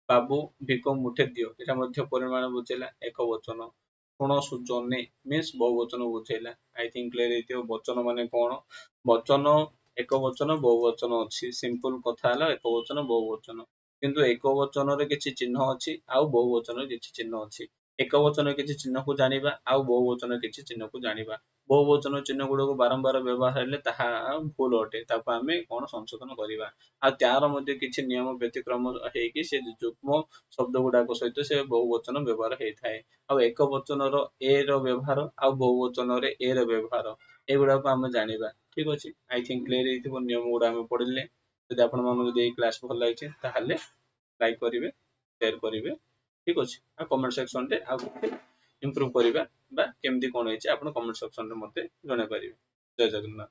ବାବୁ ଭିକ ମୁଠେ ଦିଅ, ଏଟା ମଧ୍ୟ ପରିମାଣ ବୁଝେଇଲା, ଏକ ବଚନ। କୋଣ ଜନେ ମିନ୍ସ ବହୁ ବଚନ ବୁଝେଇଲା। ଆଇ ଥିଙ୍କ କ୍ଲିୟର ହେଇଥିବ ବଚନ ମାନେ କଣ। ବଚନ ଏକ ବଚନ ବହୁ ବଚନ ଅଛି, ସିମ୍ପଲ କଥା ହେଲା ଏକ ବଚନ ବହୁ ବଚନ। କିନ୍ତୁ ଏକ ବଚନରେ କିଛି ଚିହ୍ନ ଅଛି, ଆଉ ବହୁ ବଚନରେ କିଛି ଚିହ୍ନ ଅଛି। ଏକ ବଚନ କିଛି ଚିହ୍ନକୁ ଜାଣିବା, ଆଉ ବହୁ ବଚନ କିଛି ଚିହ୍ନକୁ ଜାଣିବା। ବହୁ ବଚନ ଚିହ୍ନ ଗୁଡକୁ ବାରମ୍ବାର ବ୍ୟବହାର ହେଲେ ତାହା ଭୁଲ ଅଟେ, ତାକୁ ଆମେ କଣ ସଂଶୋଧନ କରିବା। ଆଉ ତାର ମଧ୍ୟ କିଛି ନିୟମ ବ୍ୟତିକ୍ରମ ହେଇକି ସେ ଯୁଗ୍ମ ଶବ୍ଦ ଗୁଡାକ ସହିତ ସେ ବହୁ ବଚନ ବ୍ୟବହାର ହେଇଥାଏ। ଆଉ ଏକ ବଚନର ଏ ର ବ୍ୟବହାର, ଆଉ ବହୁ ବଚନରେ ଏ ର ବ୍ୟବହାର, ଏଗୁଡାକୁ ଆମେ ଜାଣିବା। ଠିକ ଅଛି, ଆଇ ଥିଙ୍କ କ୍ଲିୟର ହେଇଥିବ ନିୟମ ଗୁଡା ଆମେ ପଢିଲେ। ଯଦି ଆପଣ ମାନଙ୍କୁ ଯଦି ଏଇ କ୍ଲାସ ଭଲ ଲାଗିଛି ତାହେଲେ ଲାଇକ୍ କରିବେ, ସେୟାର କରିବେ। ଠିକ ଅଛି, ଆଉ କମେଣ୍ଟ ସେକ୍ସନ ରେ ଆଉ ଇମ୍ପ୍ରୁଭ କରିବା ବା କେମିତି କଣ ହେଇଛି ଆପଣ କମେଣ୍ଟ ସେକ୍ସନ ରେ ମତେ ଜଣାଇ ପାରିବେ। ଜୟ ଜଗନ୍ନାଥ।